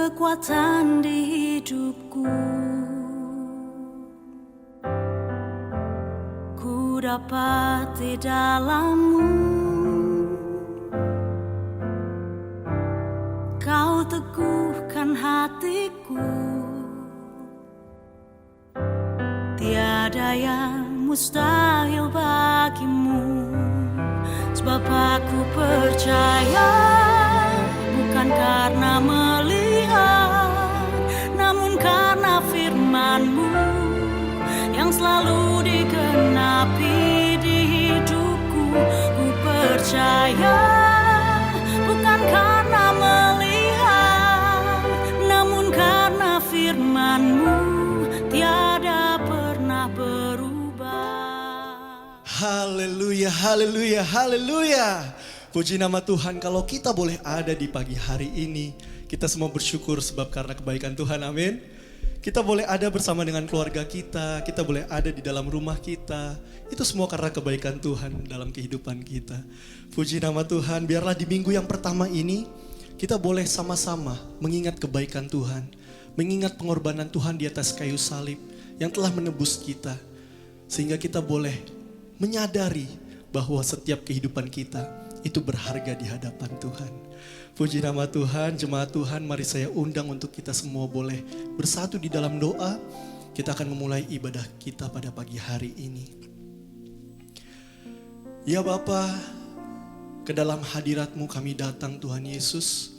kekuatan di hidupku. Ku dapat di dalam-Mu, Kau teguhkan hatiku. Tiada yang mustahil bagimu, sebab aku percaya, bukan karena melihat, namun karena firman-Mu yang selalu digenapi di hidupku. Ku percaya, bukan karena melihat, namun karena firman-Mu tiada pernah berubah. Haleluya, haleluya, haleluya. Puji nama Tuhan. Kalau kita boleh ada di pagi hari ini, kita semua bersyukur sebab karena kebaikan Tuhan, amin. Kita boleh ada bersama dengan keluarga kita boleh ada di dalam rumah kita. Itu semua karena kebaikan Tuhan dalam kehidupan kita. Puji nama Tuhan. Biarlah di minggu yang pertama ini, kita boleh sama-sama mengingat kebaikan Tuhan, mengingat pengorbanan Tuhan di atas kayu salib yang telah menebus kita. Sehingga kita boleh menyadari bahwa setiap kehidupan kita itu berharga di hadapan Tuhan. Puji nama Tuhan. Jemaat Tuhan, mari saya undang untuk kita semua boleh bersatu di dalam doa. Kita akan memulai ibadah kita pada pagi hari ini. Ya Bapa, ke dalam hadirat-Mu kami datang Tuhan Yesus.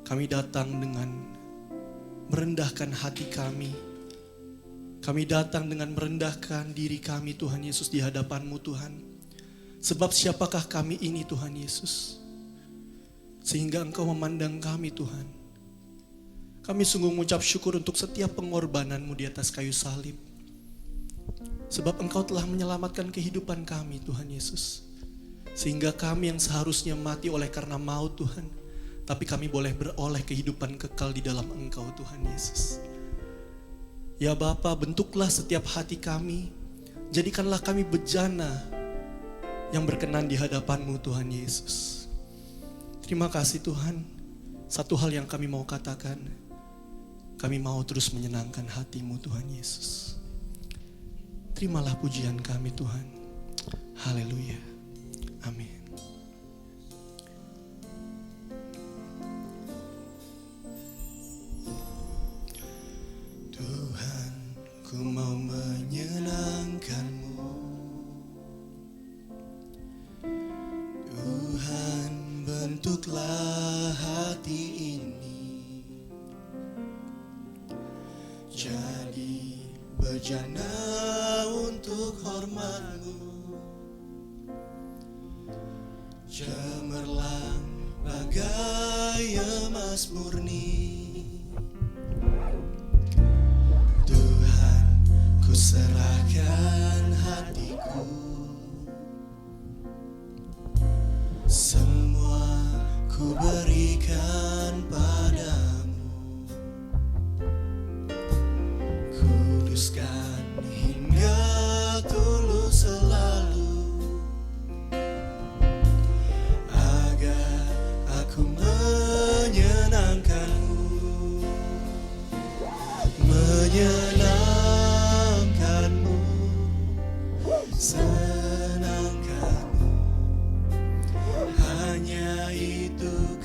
Kami datang dengan merendahkan hati kami. Kami datang dengan merendahkan diri kami Tuhan Yesus di hadapan-Mu Tuhan. Sebab siapakah kami ini Tuhan Yesus, sehingga Engkau memandang kami Tuhan. Kami sungguh mengucap syukur untuk setiap pengorbanan-Mu di atas kayu salib. Sebab Engkau telah menyelamatkan kehidupan kami Tuhan Yesus. Sehingga kami yang seharusnya mati oleh karena maut Tuhan, tapi kami boleh beroleh kehidupan kekal di dalam Engkau Tuhan Yesus. Ya Bapa, bentuklah setiap hati kami. Jadikanlah kami bejana yang berkenan di hadapan-Mu Tuhan Yesus. Terima kasih Tuhan. Satu hal yang kami mau katakan, kami mau terus menyenangkan hati-Mu Tuhan Yesus. Terimalah pujian kami Tuhan. Haleluya. Amin. Tuhan, ku mau menyenangkan-Mu. Tuhan, bentuklah hati ini jadi bejana untuk hormat-Mu. Cemerlang bagai emas murni. Tuhan, ku serahkan hatiku. Semua ku berikan padamu. Kuduskan hingga tulus selalu, agar aku menyenangkan-Mu. Menyenangkan-Mu, senangkan-Mu. Hanya itu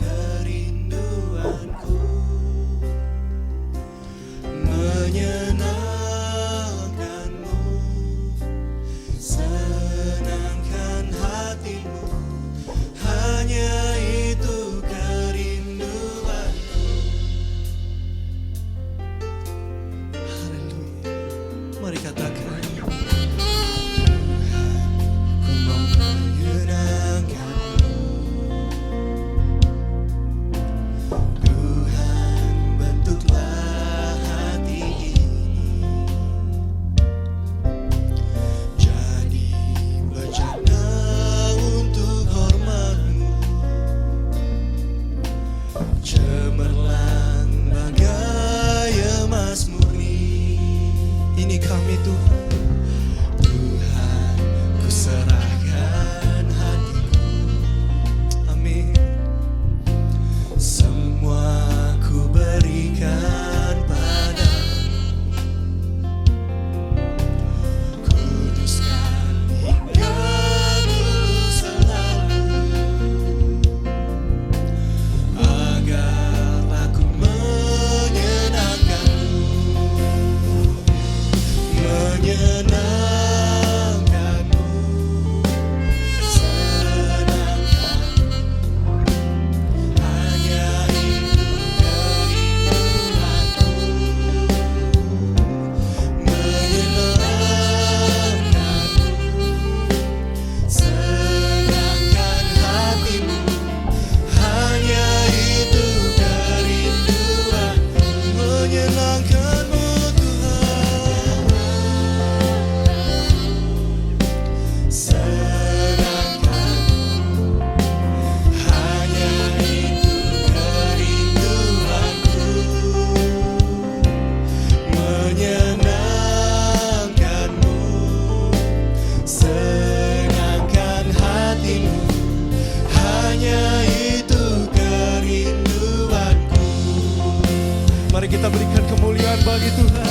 kita berikan kemuliaan bagi Tuhan.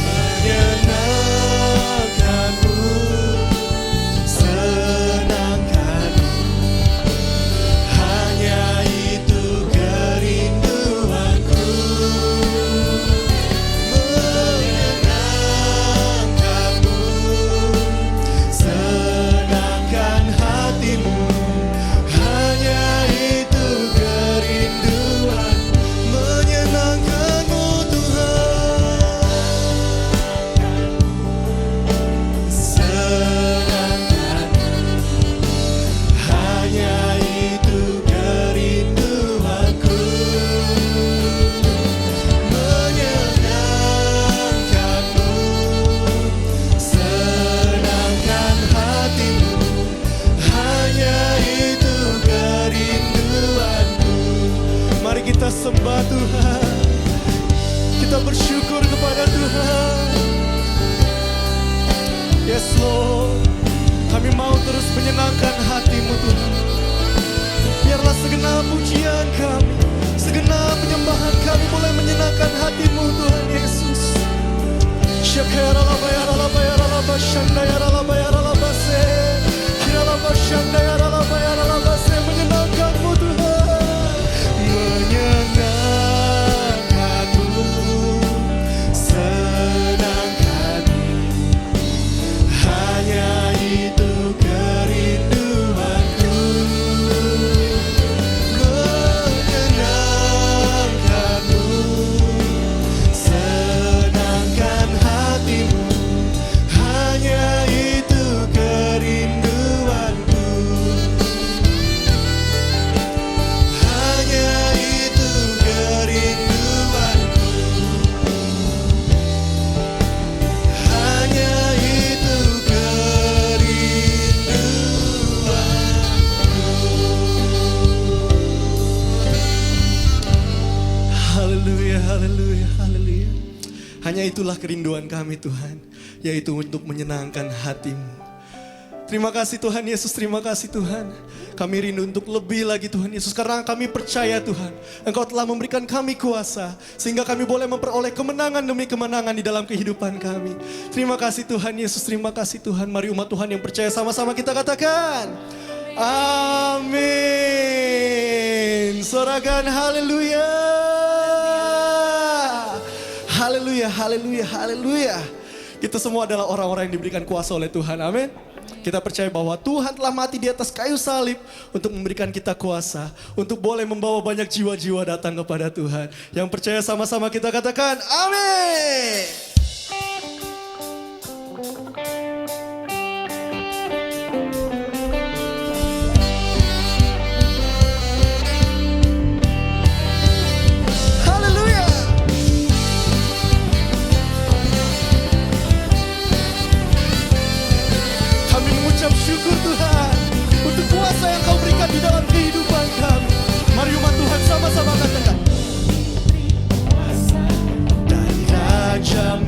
Menyenangkanmu, senangkanmu, hanya itu kerinduanku. Menyenangkanmu, senangkan hatimu, hanya itu kerinduan. Menyenangkanmu Tuhan, senangkan, hanya itu kerinduanku. Menyenangkanmu, senangkan hatimu, hanya itu kerinduanku. Mari kita sembah Tuhan, kita bersyukur kepada Tuhan. Yes Lord, kami mau terus menyenangkan hatimu Tuhan. Biarlah segenap pujian kami, segenap penyembahan kami boleh menyenangkan hatimu Tuhan Yesus. Menyenangkanmu Tuhan, menyenangkanmu, senangkanmu, hanya itu kerinduanku. Menyenangkanmu, senangkan hatimu, hanya itu kerinduanku. Hanya itu kerinduanku. Hanya itu kerinduanku. Haleluya, haleluya, haleluya. Hanya itulah kerinduan kami Tuhan, yaitu untuk menyenangkan hatimu. Terima kasih Tuhan Yesus, terima kasih Tuhan. Kami rindu untuk lebih lagi Tuhan Yesus, karena kami percaya Tuhan, Engkau telah memberikan kami kuasa, sehingga kami boleh memperoleh kemenangan demi kemenangan di dalam kehidupan kami. Terima kasih Tuhan Yesus, terima kasih Tuhan. Mari umat Tuhan yang percaya sama-sama kita katakan, amin. Sorakan haleluya. Haleluya, haleluya, haleluya. Kita semua adalah orang-orang yang diberikan kuasa oleh Tuhan, amin. Kita percaya bahwa Tuhan telah mati di atas kayu salib untuk memberikan kita kuasa, untuk boleh membawa banyak jiwa-jiwa datang kepada Tuhan. Yang percaya sama-sama kita katakan, amin. Haleluya. Kami mengucap syukur Tuhan untuk kuasa yang Kau berikan di dalam kehidupan kami. Mari umat Tuhan sama-sama katakan, dari Raja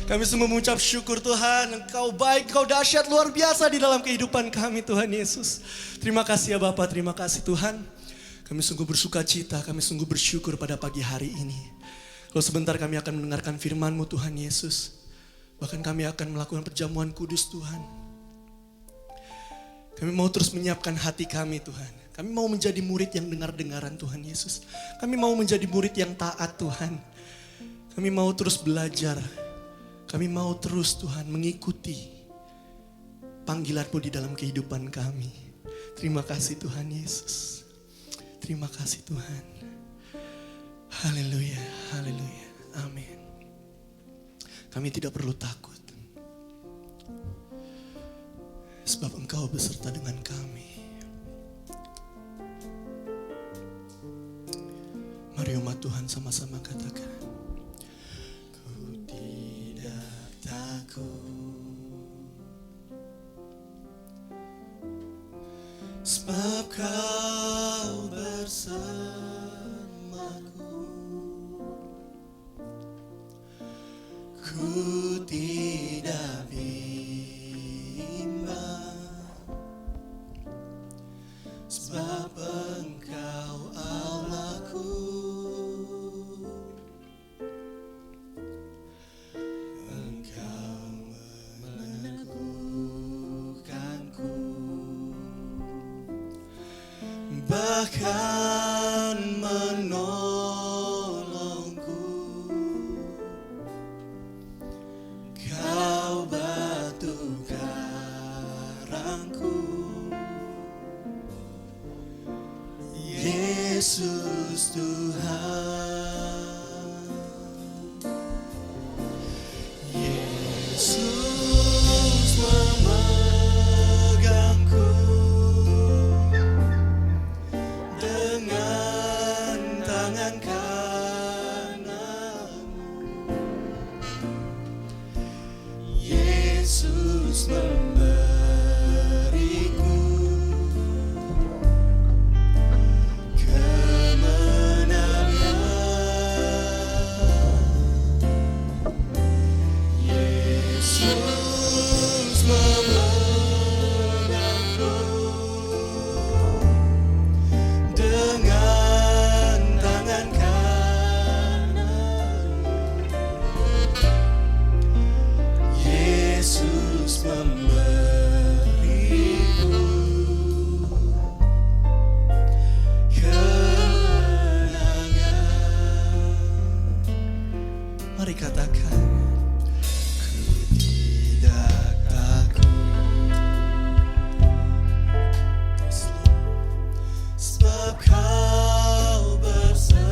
Kami sungguh mengucap syukur Tuhan, Engkau baik, Engkau dahsyat luar biasa di dalam kehidupan kami Tuhan Yesus. Terima kasih ya Bapa, terima kasih Tuhan. Kami sungguh bersuka cita, kami sungguh bersyukur pada pagi hari ini. Kalau sebentar kami akan mendengarkan firman-Mu Tuhan Yesus. Bahkan kami akan melakukan perjamuan kudus Tuhan. Kami mau terus menyiapkan hati kami Tuhan. Kami mau menjadi murid yang dengar-dengaran Tuhan Yesus. Kami mau menjadi murid yang taat Tuhan. Kami mau terus belajar. Kami mau terus Tuhan mengikuti panggilan-Mu di dalam kehidupan kami. Terima kasih Tuhan Yesus. Terima kasih Tuhan. Haleluya, haleluya, amin. Kami tidak perlu takut. Sebab Engkau beserta dengan kami. Mari umat Tuhan sama-sama katakan. Sebab Kau bersamaku, ku tidak bimbang. Sebab Engkau Allahku, bahkan menolongku. Kau batu karangku, Yesus Tuhan. Yesus memegangku dengan tangan kananmu. Yesus memberiku kemenangan. Yesus memegangku dengan tangan kananmu. Yesus memberiku kemenangan. Mari katakan, ku tidak takut. Sebab Kau bersamaku,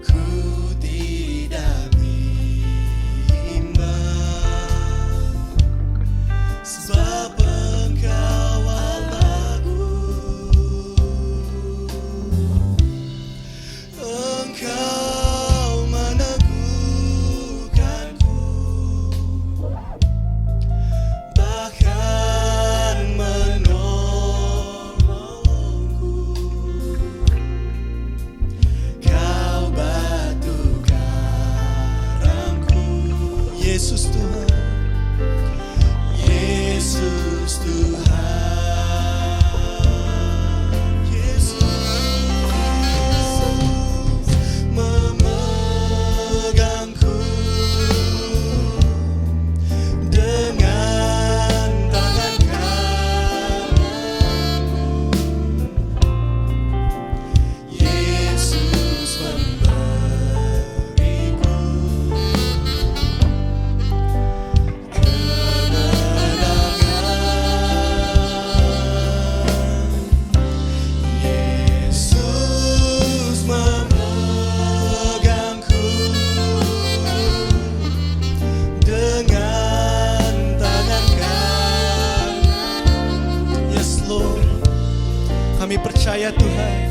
ku tidak bimbang. Sebab Engkau Allahku, Engkau meneguhkanku, bahkan menolongku. Kau batu karangku, Yesus Tuhan. Yesus Tuhan. Yesus memegangku dengan tangan kananmu. Yesus memberiku Yesus memegangku dengan tangan kanan. Yes Lord, kami percaya Tuhan,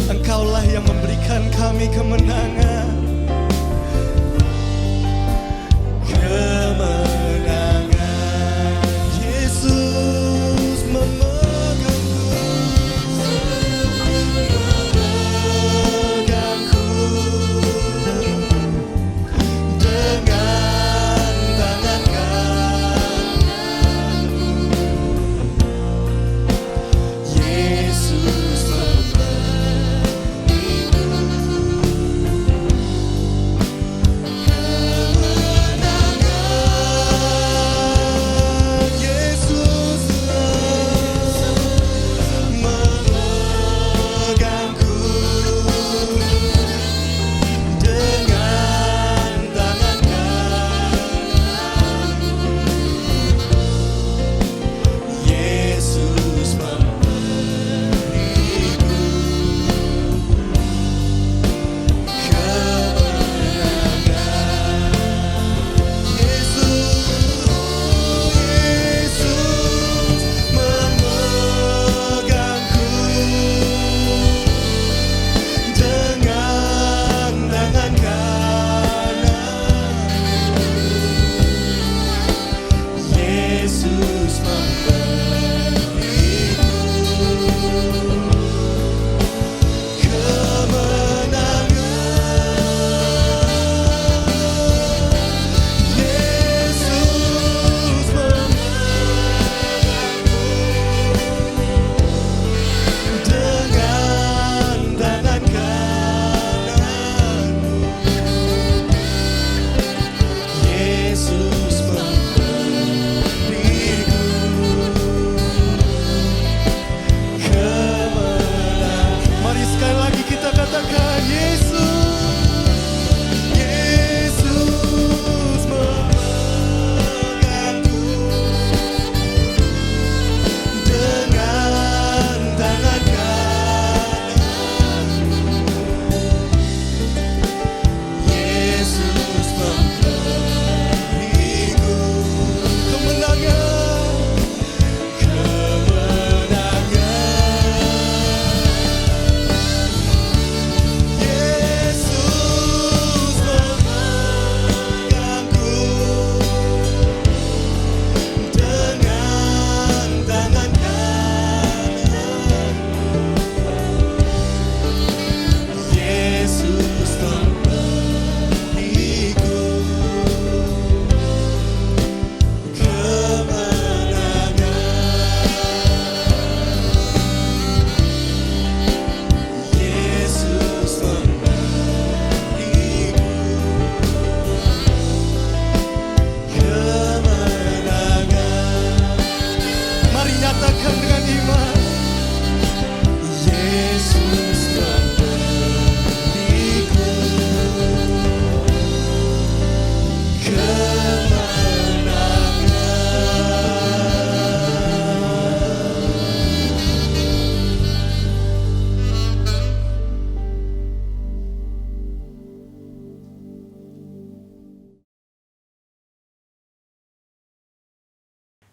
Engkaulah yang memberikan kami kemenangan. Kemenangan. Yesus memegangku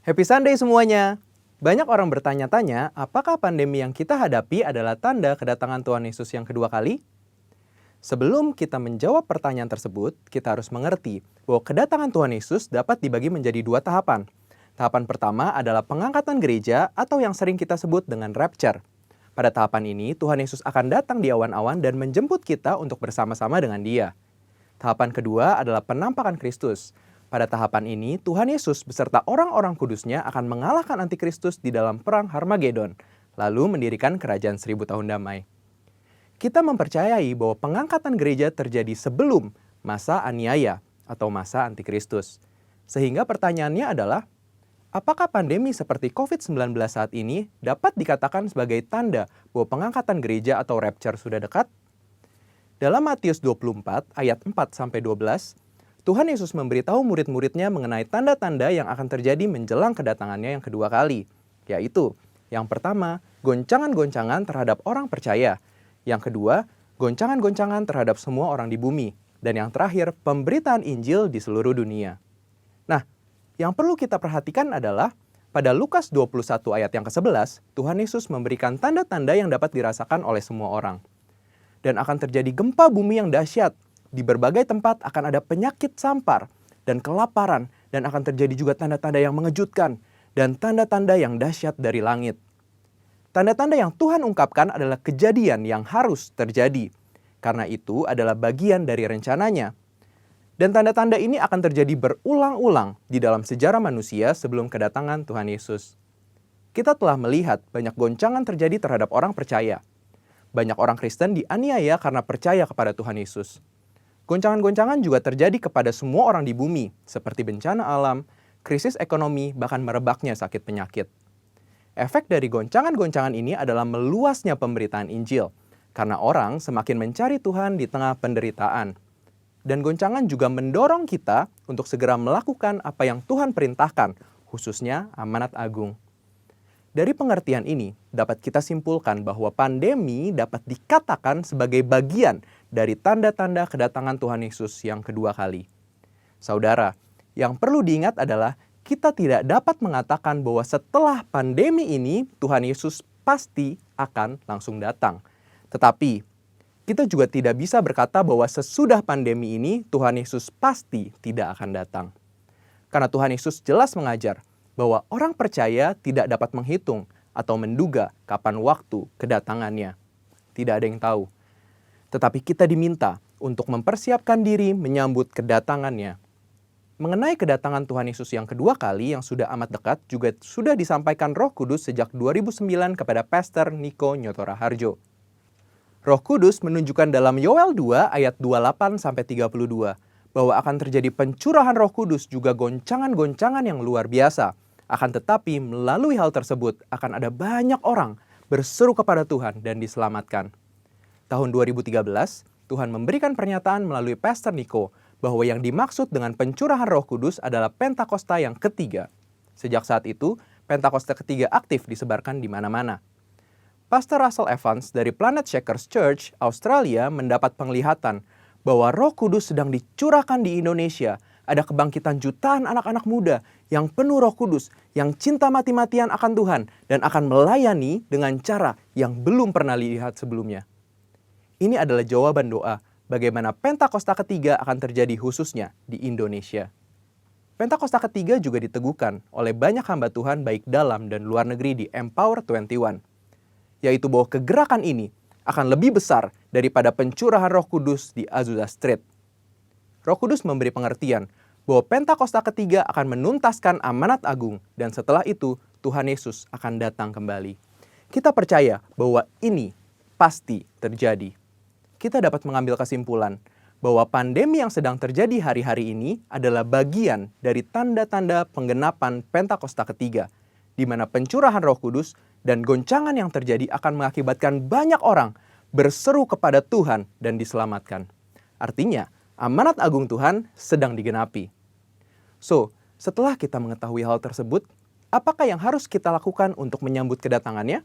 Happy Sunday semuanya! Banyak orang bertanya-tanya, apakah pandemi yang kita hadapi adalah tanda kedatangan Tuhan Yesus yang kedua kali? Sebelum kita menjawab pertanyaan tersebut, kita harus mengerti bahwa kedatangan Tuhan Yesus dapat dibagi menjadi dua tahapan. Tahapan pertama adalah pengangkatan gereja atau yang sering kita sebut dengan rapture. Pada tahapan ini, Tuhan Yesus akan datang di awan-awan dan menjemput kita untuk bersama-sama dengan Dia. Tahapan kedua adalah penampakan Kristus. Pada tahapan ini, Tuhan Yesus beserta orang-orang kudusnya akan mengalahkan antikristus di dalam perang Harmagedon, lalu mendirikan kerajaan 1000 tahun damai. Kita mempercayai bahwa pengangkatan gereja terjadi sebelum masa aniaya atau masa antikristus. Sehingga pertanyaannya adalah, apakah pandemi seperti COVID-19 saat ini dapat dikatakan sebagai tanda bahwa pengangkatan gereja atau rapture sudah dekat? Dalam Matius 24 ayat 4-12, Tuhan Yesus memberitahu murid-muridnya mengenai tanda-tanda yang akan terjadi menjelang kedatangannya yang kedua kali, yaitu yang pertama, goncangan-goncangan terhadap orang percaya. Yang kedua, goncangan-goncangan terhadap semua orang di bumi. Dan yang terakhir, pemberitaan Injil di seluruh dunia. Nah, yang perlu kita perhatikan adalah pada Lukas 21 ayat yang ke-11, Tuhan Yesus memberikan tanda-tanda yang dapat dirasakan oleh semua orang. Dan akan terjadi gempa bumi yang dahsyat. Di berbagai tempat akan ada penyakit sampar dan kelaparan, dan akan terjadi juga tanda-tanda yang mengejutkan dan tanda-tanda yang dahsyat dari langit. Tanda-tanda yang Tuhan ungkapkan adalah kejadian yang harus terjadi, karena itu adalah bagian dari rencananya. Dan tanda-tanda ini akan terjadi berulang-ulang di dalam sejarah manusia sebelum kedatangan Tuhan Yesus. Kita telah melihat banyak goncangan terjadi terhadap orang percaya. Banyak orang Kristen dianiaya karena percaya kepada Tuhan Yesus. Goncangan-goncangan juga terjadi kepada semua orang di bumi, seperti bencana alam, krisis ekonomi, bahkan merebaknya sakit penyakit. Efek dari goncangan-goncangan ini adalah meluasnya pemberitaan Injil, karena orang semakin mencari Tuhan di tengah penderitaan. Dan goncangan juga mendorong kita untuk segera melakukan apa yang Tuhan perintahkan, khususnya amanat agung. Dari pengertian ini, dapat kita simpulkan bahwa pandemi dapat dikatakan sebagai bagian dari tanda-tanda kedatangan Tuhan Yesus yang kedua kali. Saudara, yang perlu diingat adalah kita tidak dapat mengatakan bahwa setelah pandemi ini Tuhan Yesus pasti akan langsung datang. Tetapi, kita juga tidak bisa berkata bahwa sesudah pandemi ini Tuhan Yesus pasti tidak akan datang. Karena Tuhan Yesus jelas mengajar bahwa orang percaya tidak dapat menghitung atau menduga kapan waktu kedatangannya. Tidak ada yang tahu. Tetapi kita diminta untuk mempersiapkan diri menyambut kedatangannya. Mengenai kedatangan Tuhan Yesus yang kedua kali yang sudah amat dekat juga sudah disampaikan Roh Kudus sejak 2009 kepada Pastor Niko Nyotora Harjo. Roh Kudus menunjukkan dalam Yoel 2 ayat 28-32 bahwa akan terjadi pencurahan Roh Kudus juga goncangan-goncangan yang luar biasa. Akan tetapi melalui hal tersebut akan ada banyak orang berseru kepada Tuhan dan diselamatkan. Tahun 2013, Tuhan memberikan pernyataan melalui Pastor Niko bahwa yang dimaksud dengan pencurahan Roh Kudus adalah Pentakosta yang ketiga. Sejak saat itu, Pentakosta ketiga aktif disebarkan di mana-mana. Pastor Russell Evans dari Planet Shakers Church, Australia mendapat penglihatan bahwa Roh Kudus sedang dicurahkan di Indonesia. Ada kebangkitan jutaan anak-anak muda yang penuh Roh Kudus, yang cinta mati-matian akan Tuhan, dan akan melayani dengan cara yang belum pernah dilihat sebelumnya. Ini adalah jawaban doa bagaimana Pentakosta ketiga akan terjadi khususnya di Indonesia. Pentakosta ketiga juga diteguhkan oleh banyak hamba Tuhan baik dalam dan luar negeri di Empower 21, yaitu bahwa kegerakan ini akan lebih besar daripada pencurahan Roh Kudus di Azusa Street. Roh Kudus memberi pengertian bahwa Pentakosta ketiga akan menuntaskan amanat agung dan setelah itu Tuhan Yesus akan datang kembali. Kita percaya bahwa ini pasti terjadi. Kita dapat mengambil kesimpulan bahwa pandemi yang sedang terjadi hari-hari ini adalah bagian dari tanda-tanda penggenapan Pentakosta ketiga, di mana pencurahan Roh Kudus dan goncangan yang terjadi akan mengakibatkan banyak orang berseru kepada Tuhan dan diselamatkan. Artinya, amanat agung Tuhan sedang digenapi. So, setelah kita mengetahui hal tersebut, apakah yang harus kita lakukan untuk menyambut kedatangannya?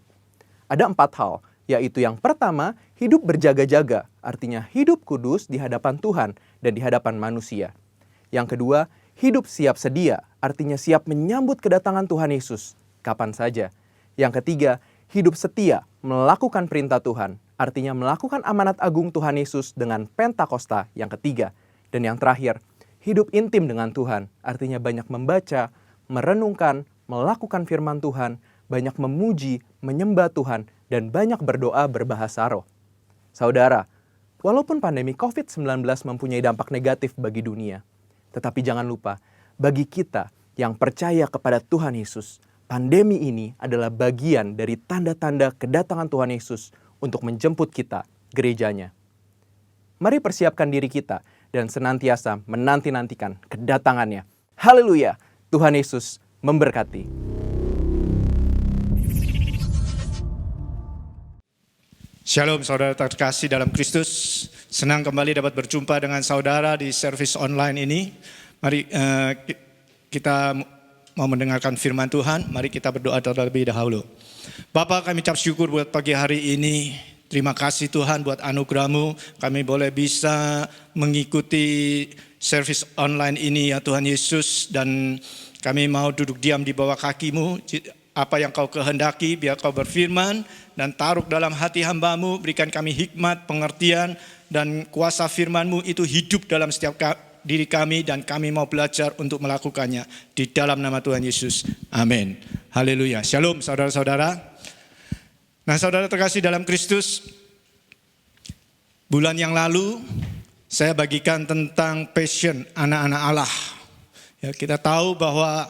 Ada 4 hal, yaitu yang pertama, hidup berjaga-jaga, artinya hidup kudus di hadapan Tuhan dan di hadapan manusia. Yang kedua, hidup siap sedia, artinya siap menyambut kedatangan Tuhan Yesus kapan saja. Yang ketiga, hidup setia melakukan perintah Tuhan, artinya melakukan amanat agung Tuhan Yesus dengan Pentakosta yang ketiga. Dan yang terakhir, hidup intim dengan Tuhan, artinya banyak membaca, merenungkan, melakukan firman Tuhan, banyak memuji, menyembah Tuhan, dan banyak berdoa berbahasa roh. Saudara, walaupun pandemi COVID-19 mempunyai dampak negatif bagi dunia, tetapi jangan lupa, bagi kita yang percaya kepada Tuhan Yesus, pandemi ini adalah bagian dari tanda-tanda kedatangan Tuhan Yesus untuk menjemput kita, gerejanya. Mari persiapkan diri kita dan senantiasa menanti-nantikan kedatangannya. Haleluya! Tuhan Yesus memberkati. Shalom saudara terkasih dalam Kristus. Senang kembali dapat berjumpa dengan saudara di service online ini. Mari kita mau mendengarkan firman Tuhan. Mari kita berdoa terlebih dahulu. Bapa, kami ucap syukur buat pagi hari ini. Terima kasih Tuhan buat anugerah-Mu. Kami boleh bisa mengikuti service online ini ya Tuhan Yesus. Dan kami mau duduk diam di bawah kaki-Mu. Apa yang Kau kehendaki, biar Kau berfirman dan taruh dalam hati hamba-Mu. Berikan kami hikmat, pengertian, dan kuasa firman-Mu itu hidup dalam setiap diri kami. Dan kami mau belajar untuk melakukannya. Di dalam nama Tuhan Yesus. Amin. Haleluya. Shalom saudara-saudara. Nah saudara terkasih dalam Kristus. Bulan yang lalu saya bagikan tentang passion anak-anak Allah. Ya, kita tahu bahwa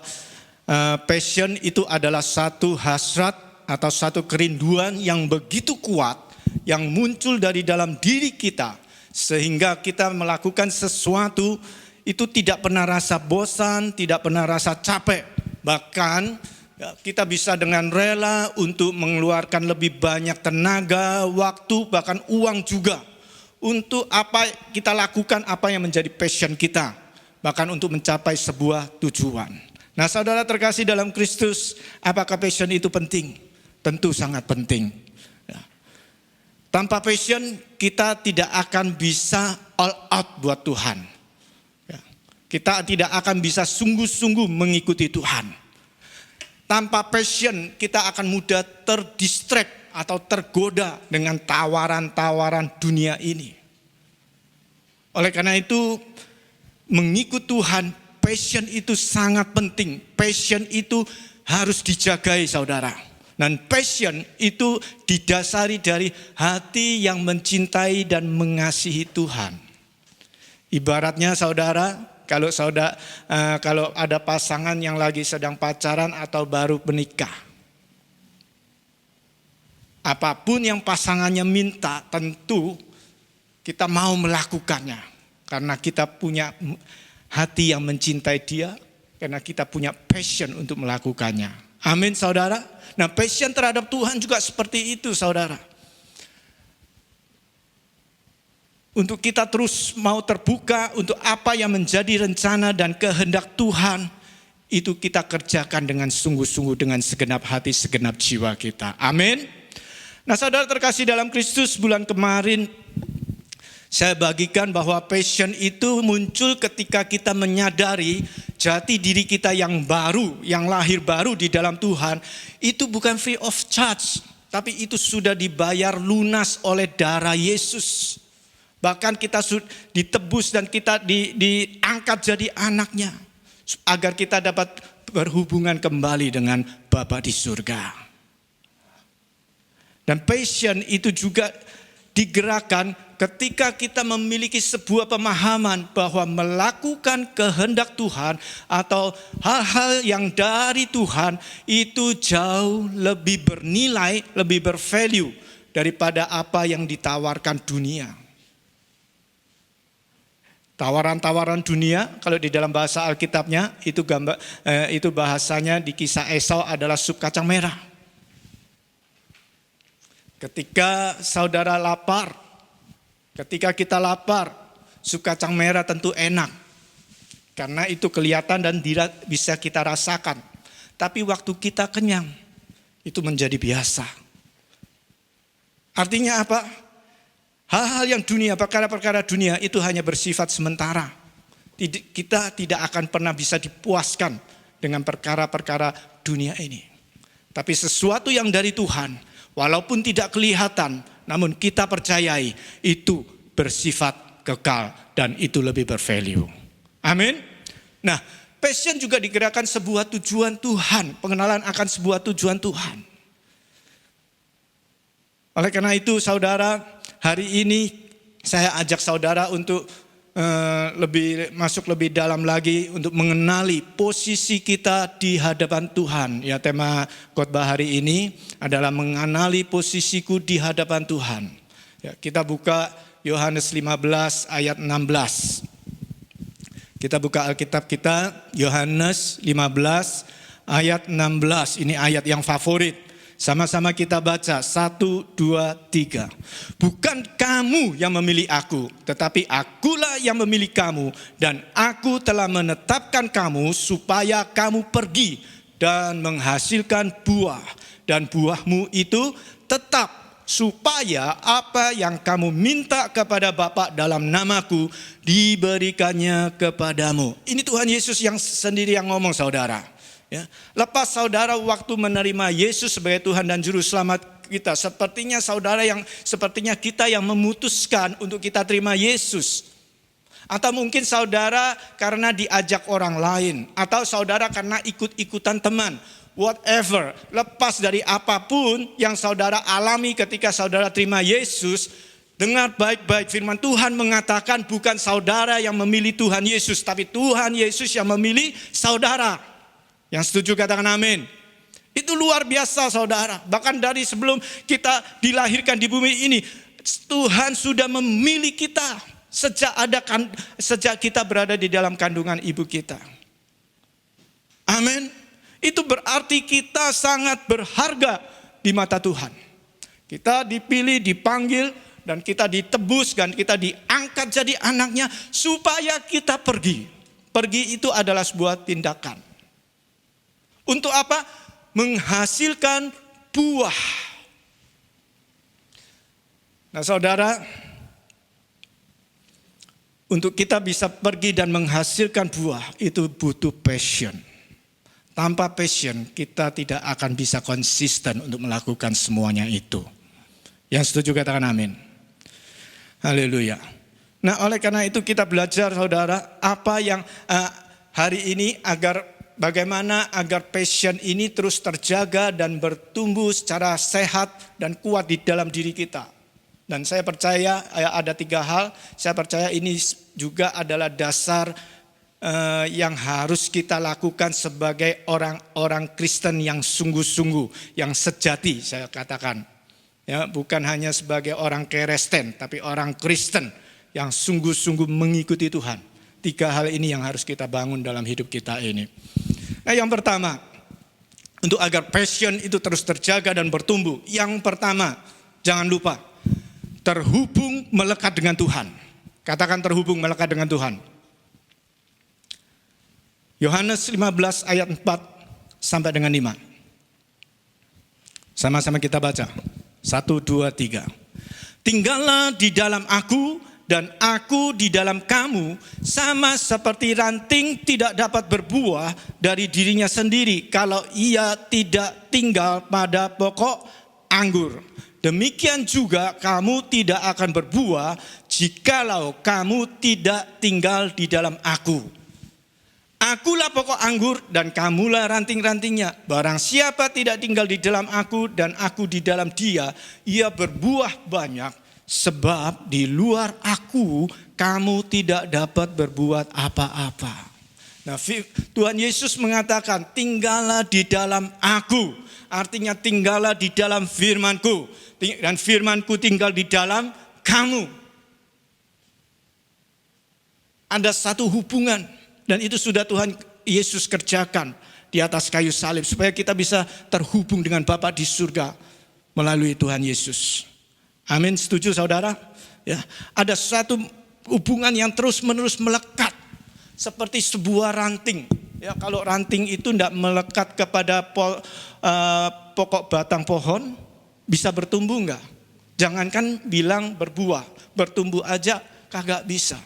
passion itu adalah satu hasrat atau satu kerinduan yang begitu kuat yang muncul dari dalam diri kita sehingga kita melakukan sesuatu itu tidak pernah rasa bosan, tidak pernah rasa capek. Bahkan kita bisa dengan rela untuk mengeluarkan lebih banyak tenaga, waktu, bahkan uang juga untuk apa kita lakukan, apa yang menjadi passion kita, bahkan untuk mencapai sebuah tujuan. Nah saudara terkasih dalam Kristus, apakah passion itu penting? Tentu sangat penting. Tanpa passion kita tidak akan bisa all out buat Tuhan. Kita tidak akan bisa sungguh-sungguh mengikuti Tuhan. Tanpa passion kita akan mudah terdistract atau tergoda dengan tawaran-tawaran dunia ini. Oleh karena itu mengikut Tuhan, passion itu sangat penting. Passion itu harus dijagai saudara. Dan passion itu didasari dari hati yang mencintai dan mengasihi Tuhan. Ibaratnya saudara, kalau ada pasangan yang lagi sedang pacaran atau baru menikah. Apapun yang pasangannya minta tentu kita mau melakukannya. Karena kita punya hati yang mencintai dia, karena kita punya passion untuk melakukannya. Amin saudara. Nah passion terhadap Tuhan juga seperti itu saudara. Untuk kita terus mau terbuka untuk apa yang menjadi rencana dan kehendak Tuhan, itu kita kerjakan dengan sungguh-sungguh, dengan segenap hati, segenap jiwa kita. Amin. Nah saudara terkasih dalam Kristus, bulan kemarin saya bagikan bahwa passion itu muncul ketika kita menyadari jati diri kita yang baru, yang lahir baru di dalam Tuhan, itu bukan free of charge, tapi itu sudah dibayar lunas oleh darah Yesus. Bahkan kita ditebus dan kita diangkat jadi anaknya, agar kita dapat berhubungan kembali dengan Bapa di surga. Dan passion itu juga digerakkan ketika kita memiliki sebuah pemahaman bahwa melakukan kehendak Tuhan atau hal-hal yang dari Tuhan itu jauh lebih bernilai, lebih bervalue daripada apa yang ditawarkan dunia. Tawaran-tawaran dunia, kalau di dalam bahasa Alkitabnya itu bahasanya di kisah Esau adalah sup kacang merah. Ketika saudara lapar, ketika kita lapar, sup kacang merah tentu enak. Karena itu kelihatan dan bisa kita rasakan. Tapi waktu kita kenyang, itu menjadi biasa. Artinya apa? Hal-hal yang dunia, perkara-perkara dunia itu hanya bersifat sementara. Kita tidak akan pernah bisa dipuaskan dengan perkara-perkara dunia ini. Tapi sesuatu yang dari Tuhan, walaupun tidak kelihatan, namun kita percayai itu bersifat kekal dan itu lebih bervalue. Amin. Nah, passion juga digerakkan sebuah tujuan Tuhan, pengenalan akan sebuah tujuan Tuhan. Oleh karena itu saudara, hari ini saya ajak saudara untuk masuk lebih dalam lagi untuk mengenali posisi kita di hadapan Tuhan. Ya, tema khotbah hari ini adalah mengenali posisiku di hadapan Tuhan. Ya, kita buka Yohanes 15 ayat 16. Kita buka Alkitab kita, Yohanes 15 ayat 16. Ini ayat yang favorit. Sama-sama kita baca, 1, 2, 3. Bukan kamu yang memilih aku, tetapi akulah yang memilih kamu. Dan aku telah menetapkan kamu supaya kamu pergi dan menghasilkan buah. Dan buahmu itu tetap, supaya apa yang kamu minta kepada Bapa dalam namaku diberikannya kepadamu. Ini Tuhan Yesus yang sendiri yang ngomong saudara. Ya, lepas saudara waktu menerima Yesus sebagai Tuhan dan Juru Selamat kita, sepertinya kita yang memutuskan untuk kita terima Yesus. Atau mungkin saudara karena diajak orang lain, atau saudara karena ikut-ikutan teman. Whatever, lepas dari apapun yang saudara alami ketika saudara terima Yesus, dengar baik-baik, firman Tuhan mengatakan bukan saudara yang memilih Tuhan Yesus, tapi Tuhan Yesus yang memilih saudara. Yang setuju katakan amin. Itu luar biasa saudara. Bahkan dari sebelum kita dilahirkan di bumi ini, Tuhan sudah memilih kita sejak kita berada di dalam kandungan ibu kita. Amin. Itu berarti kita sangat berharga di mata Tuhan. Kita dipilih, dipanggil, dan kita ditebus, dan kita diangkat jadi anaknya supaya kita pergi. Pergi itu adalah sebuah tindakan. Untuk apa? Menghasilkan buah. Nah saudara, untuk kita bisa pergi dan menghasilkan buah, itu butuh passion. Tanpa passion, kita tidak akan bisa konsisten untuk melakukan semuanya itu. Yang setuju katakan amin. Haleluya. Nah oleh karena itu kita belajar saudara, apa yang hari ini bagaimana agar passion ini terus terjaga dan bertumbuh secara sehat dan kuat di dalam diri kita. Dan saya percaya ada 3 hal. Saya percaya ini juga adalah dasar yang harus kita lakukan sebagai orang-orang Kristen yang sungguh-sungguh, yang sejati saya katakan. Ya, bukan hanya sebagai orang Kristen, tapi orang Kristen yang sungguh-sungguh mengikuti Tuhan. 3 hal ini yang harus kita bangun dalam hidup kita ini. Nah, yang pertama, untuk agar passion itu terus terjaga dan bertumbuh. Yang pertama, jangan lupa, terhubung melekat dengan Tuhan. Katakan terhubung melekat dengan Tuhan. Yohanes 15 ayat 4 sampai dengan 5. Sama-sama kita baca. 1, 2, 3. Tinggallah di dalam aku dan aku di dalam kamu, sama seperti ranting tidak dapat berbuah dari dirinya sendiri kalau ia tidak tinggal pada pokok anggur. Demikian juga kamu tidak akan berbuah jikalau kamu tidak tinggal di dalam aku. Akulah pokok anggur dan kamulah ranting-rantingnya. Barang siapa tidak tinggal di dalam aku dan aku di dalam dia, ia berbuah banyak. Sebab di luar aku kamu tidak dapat berbuat apa-apa. Nah, Tuhan Yesus mengatakan tinggallah di dalam aku. Artinya tinggallah di dalam firman-Ku. Dan firman-Ku tinggal di dalam kamu. Ada satu hubungan. Dan itu sudah Tuhan Yesus kerjakan di atas kayu salib. Supaya kita bisa terhubung dengan Bapa di surga melalui Tuhan Yesus. Amin, setuju saudara? Ya, ada satu hubungan yang terus-menerus melekat. Seperti sebuah ranting. Ya, kalau ranting itu tidak melekat kepada pokok batang pohon, bisa bertumbuh enggak? Jangankan bilang berbuah, bertumbuh aja kagak bisa.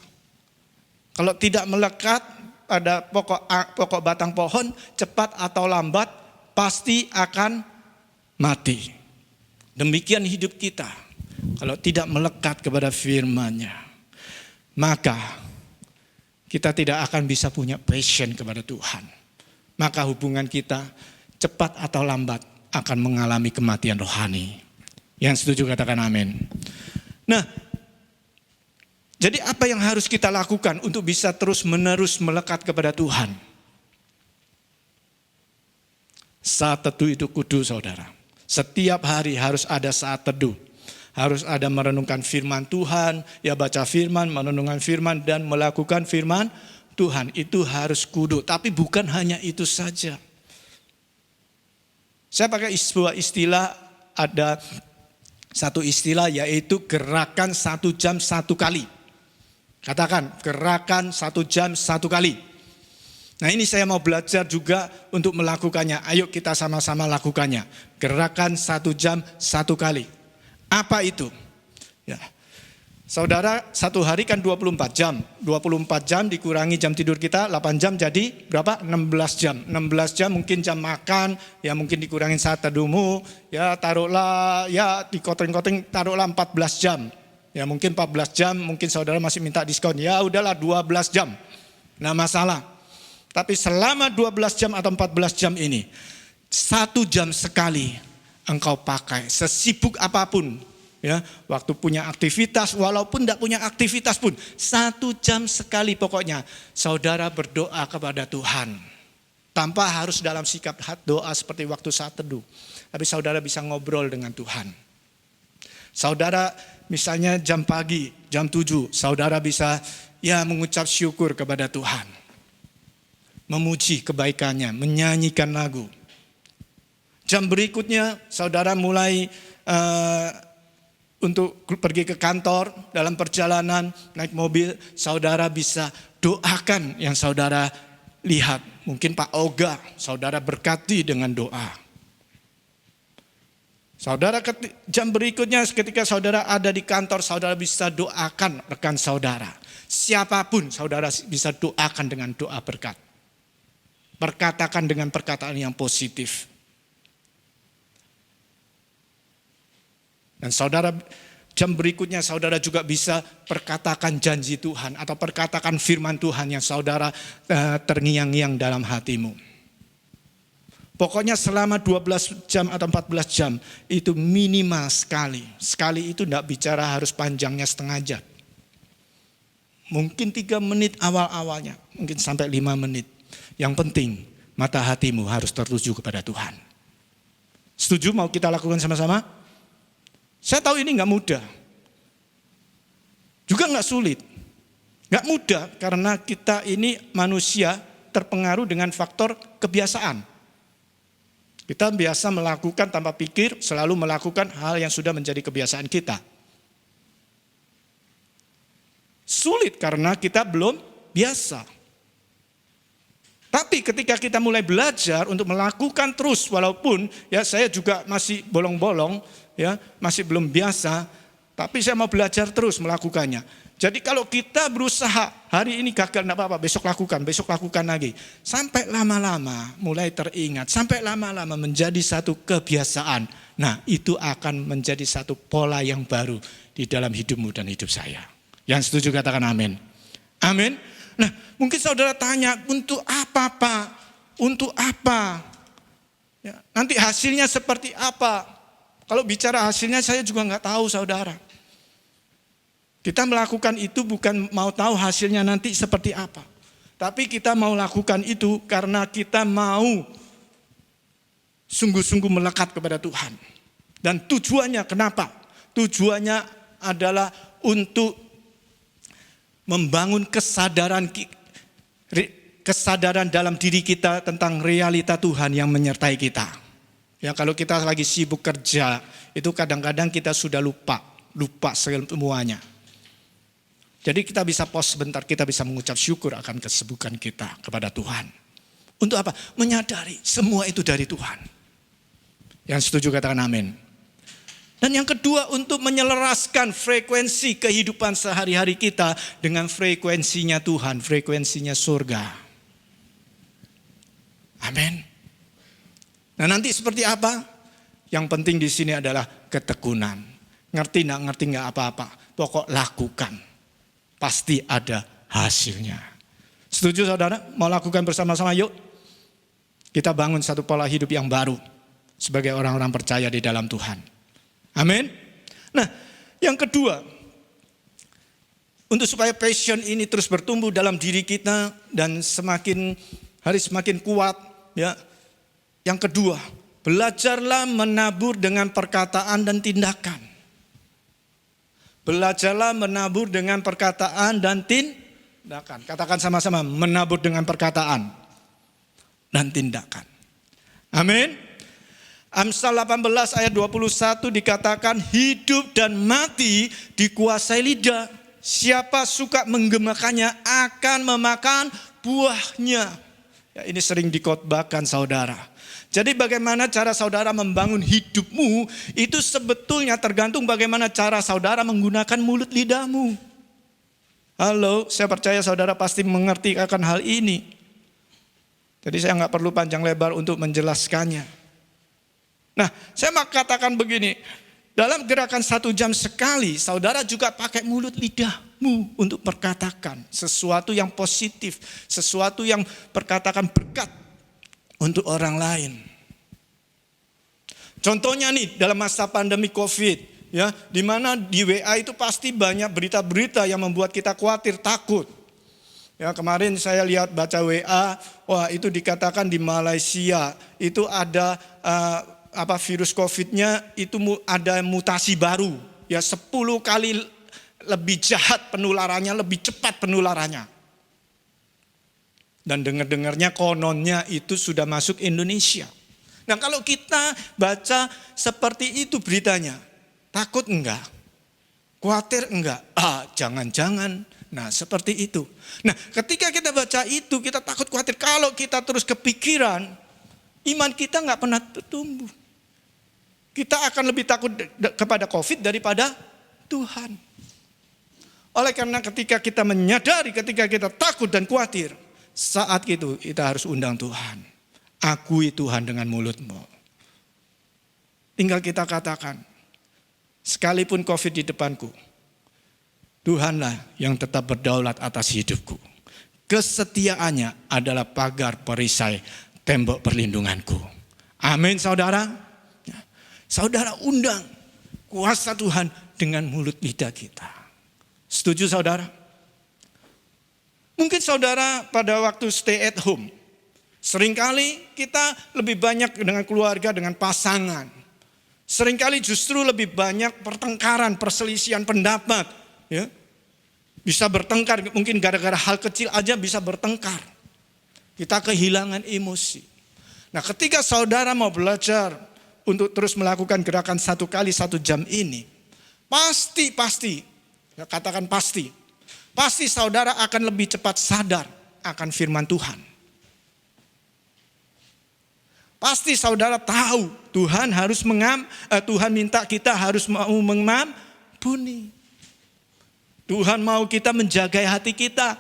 Kalau tidak melekat ada pokok batang pohon, cepat atau lambat pasti akan mati. Demikian hidup kita. Kalau tidak melekat kepada firman-Nya, maka kita tidak akan bisa punya passion kepada Tuhan. Maka hubungan kita cepat atau lambat akan mengalami kematian rohani. Yang setuju katakan amin. Nah, jadi apa yang harus kita lakukan untuk bisa terus-menerus melekat kepada Tuhan? Saat teduh itu kudus, saudara. Setiap hari harus ada saat teduh. Harus ada merenungkan firman Tuhan, ya baca firman, merenungkan firman, dan melakukan firman Tuhan. Itu harus kudus, tapi bukan hanya itu saja. Saya pakai sebuah istilah, ada satu istilah yaitu gerakan 1 jam 1 kali. Katakan, gerakan 1 jam 1 kali. Nah ini saya mau belajar juga untuk melakukannya. Ayo kita sama-sama lakukannya. Gerakan 1 jam 1 kali. Apa itu? Ya. Saudara, 1 hari kan 24 jam. 24 jam dikurangi jam tidur kita, 8 jam jadi berapa? 16 jam. 16 jam mungkin jam makan, ya mungkin dikurangin saat teduhmu, ya taruhlah, ya dikoteng-koteng taruhlah 14 jam. Ya mungkin 14 jam, mungkin saudara masih minta diskon. Ya udahlah 12 jam. Nah masalah. Tapi selama 12 jam atau 14 jam ini, 1 jam sekali engkau pakai. Sesibuk apapun. Ya, waktu punya aktivitas, walaupun tidak punya aktivitas pun. 1 jam sekali pokoknya. Saudara berdoa kepada Tuhan. Tanpa harus dalam sikap doa seperti waktu saat teduh. Tapi saudara bisa ngobrol dengan Tuhan. Saudara misalnya jam pagi, jam 7, saudara bisa ya mengucap syukur kepada Tuhan. Memuji kebaikannya, menyanyikan lagu. Jam berikutnya saudara mulai untuk pergi ke kantor, dalam perjalanan, naik mobil, saudara bisa doakan yang saudara lihat. Mungkin Pak Oga, saudara berkati dengan doa. Saudara jam berikutnya ketika saudara ada di kantor, saudara bisa doakan rekan saudara. Siapapun saudara bisa doakan dengan doa berkat. Perkatakan dengan perkataan yang positif. Dan saudara jam berikutnya saudara juga bisa perkatakan janji Tuhan atau perkatakan firman Tuhan yang saudara terngiang-ngiang dalam hatimu. Pokoknya selama 12 jam atau 14 jam itu minimal sekali. Sekali itu tidak bicara harus panjangnya setengah jam. Mungkin 3 menit awal-awalnya, mungkin sampai 5 menit. Yang penting mata hatimu harus tertuju kepada Tuhan. Setuju mau kita lakukan sama-sama? Saya tahu ini gak mudah. Juga gak sulit. Gak mudah karena kita ini manusia terpengaruh dengan faktor kebiasaan. Kita biasa melakukan tanpa pikir, selalu melakukan hal yang sudah menjadi kebiasaan kita. Sulit karena kita belum biasa. Tapi ketika kita mulai belajar untuk melakukan terus, walaupun ya saya juga masih bolong-bolong, ya masih belum biasa, tapi saya mau belajar terus melakukannya. Jadi kalau kita berusaha, hari ini gagal enggak apa-apa, besok lakukan lagi. Sampai lama-lama mulai teringat, sampai lama-lama menjadi satu kebiasaan. Nah itu akan menjadi satu pola yang baru di dalam hidupmu dan hidup saya. Yang setuju katakan amin. Amin. Nah mungkin saudara tanya, untuk apa Pak? Untuk apa? Ya, nanti hasilnya seperti apa? Kalau bicara hasilnya saya juga enggak tahu saudara. Kita melakukan itu bukan mau tahu hasilnya nanti seperti apa. Tapi kita mau lakukan itu karena kita mau sungguh-sungguh melekat kepada Tuhan. Dan tujuannya kenapa? Tujuannya adalah untuk membangun kesadaran dalam diri kita tentang realita Tuhan yang menyertai kita. Ya kalau kita lagi sibuk kerja, itu kadang-kadang kita sudah lupa semuanya. Jadi kita bisa pause sebentar, kita bisa mengucap syukur akan kesebukan kita kepada Tuhan. Untuk apa? Menyadari semua itu dari Tuhan. Yang setuju katakan amin. Dan yang kedua untuk menyelaraskan frekuensi kehidupan sehari-hari kita dengan frekuensinya Tuhan, frekuensinya surga. Amin. Nah nanti seperti apa? Yang penting di sini adalah ketekunan. Ngerti nggak apa-apa. Pokok lakukan. Pasti ada hasilnya. Setuju saudara? Mau lakukan bersama-sama yuk. Kita bangun satu pola hidup yang baru. Sebagai orang-orang percaya di dalam Tuhan. Amin. Nah yang kedua. Untuk supaya passion ini terus bertumbuh dalam diri kita. Dan semakin hari semakin kuat. Ya. Yang kedua. Belajarlah menabur dengan perkataan dan tindakan. Belajarlah menabur dengan perkataan dan tindakan. Katakan sama-sama, menabur dengan perkataan dan tindakan. Amin. Amsal 18 ayat 21 dikatakan hidup dan mati dikuasai lidah. Siapa suka menggemakannya akan memakan buahnya. Ya, ini sering dikhotbahkan saudara. Jadi bagaimana cara saudara membangun hidupmu itu sebetulnya tergantung bagaimana cara saudara menggunakan mulut lidahmu. Halo, saya percaya saudara pasti mengerti akan hal ini. Jadi saya nggak perlu panjang lebar untuk menjelaskannya. Nah, saya mau katakan begini. Dalam gerakan 1 jam sekali, saudara juga pakai mulut lidahmu untuk perkatakan sesuatu yang positif, sesuatu yang perkatakan berkat untuk orang lain. Contohnya nih dalam masa pandemi COVID, ya, di mana di WA itu pasti banyak berita-berita yang membuat kita khawatir, takut. Ya, kemarin saya lihat baca WA, wah itu dikatakan di Malaysia itu ada virus COVID-nya itu ada mutasi baru, ya 10 kali lebih jahat penularannya, lebih cepat penularannya. Dan dengar-dengarnya kononnya itu sudah masuk Indonesia. Nah kalau kita baca seperti itu beritanya, takut enggak? Khawatir enggak? Jangan-jangan. Nah seperti itu. Nah ketika kita baca itu, kita takut khawatir. Kalau kita terus kepikiran, iman kita enggak pernah bertumbuh. Kita akan lebih takut kepada COVID daripada Tuhan. Oleh karena ketika kita menyadari, ketika kita takut dan khawatir, saat itu kita harus undang Tuhan. Akui Tuhan dengan mulutmu. Tinggal kita katakan, sekalipun COVID di depanku, Tuhanlah yang tetap berdaulat atas hidupku. Kesetiaannya adalah pagar perisai tembok perlindunganku. Amin saudara. Saudara undang kuasa Tuhan dengan mulut lidah kita. Setuju saudara? Mungkin saudara pada waktu stay at home, seringkali kita lebih banyak dengan keluarga, dengan pasangan. Seringkali justru lebih banyak pertengkaran, perselisihan pendapat. Ya. Bisa bertengkar, mungkin gara-gara hal kecil aja bisa bertengkar. Kita kehilangan emosi. Nah ketika saudara mau belajar untuk terus melakukan gerakan 1 kali 1 jam ini, pasti, ya katakan pasti saudara akan lebih cepat sadar akan firman Tuhan. Pasti saudara tahu Tuhan Tuhan minta kita harus mau mengampuni. Tuhan mau kita menjaga hati kita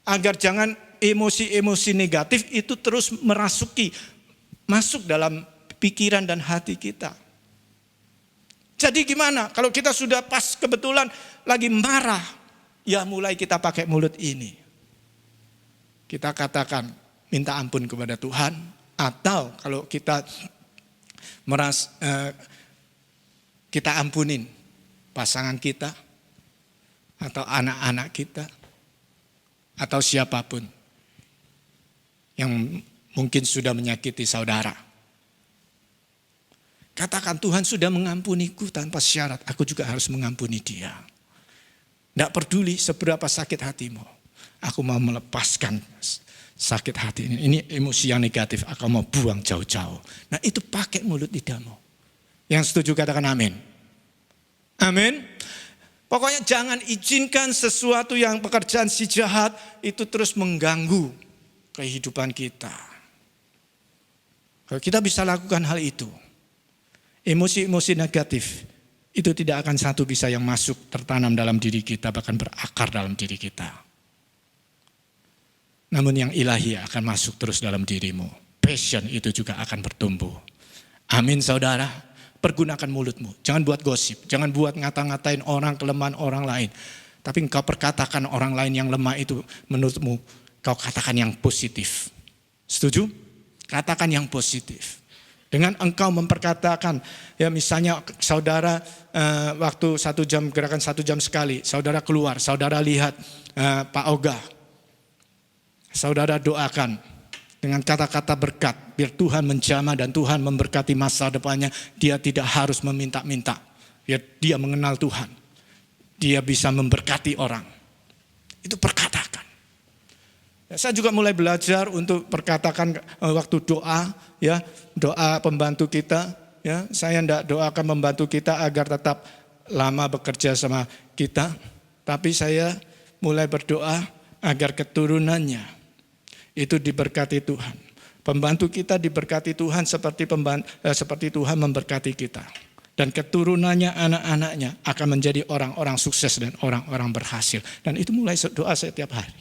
agar jangan emosi-emosi negatif itu terus masuk dalam pikiran dan hati kita. Jadi gimana kalau kita sudah pas kebetulan lagi marah, ya mulai kita pakai mulut ini. Kita katakan minta ampun kepada Tuhan. Atau kalau kita kita ampunin pasangan kita. Atau anak-anak kita. Atau siapapun. Yang mungkin sudah menyakiti saudara. Katakan Tuhan sudah mengampuniku tanpa syarat. Aku juga harus mengampuni dia. Tidak peduli seberapa sakit hatimu. Aku mau melepaskan sakit hati ini. Ini emosi yang negatif. Aku mau buang jauh-jauh. Nah itu pakai mulut lidahmu. Yang setuju katakan amin. Amin. Pokoknya jangan izinkan sesuatu yang pekerjaan si jahat itu terus mengganggu kehidupan kita. Kalau kita bisa lakukan hal itu. Emosi-emosi negatif itu tidak akan satu bisa yang masuk tertanam dalam diri kita, bahkan berakar dalam diri kita. Namun yang ilahi akan masuk terus dalam dirimu. passion itu juga akan bertumbuh. Amin saudara. Pergunakan mulutmu. Jangan buat gosip. Jangan buat ngata-ngatain orang, kelemahan orang lain. Tapi engkau perkatakan orang lain yang lemah itu menurutmu, kau katakan yang positif. Setuju? Katakan yang positif. Dengan engkau memperkatakan, ya misalnya saudara waktu 1 jam, gerakan 1 jam sekali, saudara keluar, saudara lihat Pak Oga. Saudara doakan. Dengan kata-kata berkat, biar Tuhan menjamah dan Tuhan memberkati masa depannya. Dia tidak harus meminta-minta, biar dia mengenal Tuhan. Dia bisa memberkati orang. Itu perkatakan. Ya, saya juga mulai belajar untuk perkatakan waktu doa, ya doa pembantu kita. Ya, saya tidak doakan membantu kita agar tetap lama bekerja sama kita, tapi saya mulai berdoa agar keturunannya itu diberkati Tuhan. Pembantu kita diberkati Tuhan seperti Tuhan memberkati kita. Dan keturunannya, anak-anaknya akan menjadi orang-orang sukses dan orang-orang berhasil. Dan itu mulai doa setiap hari.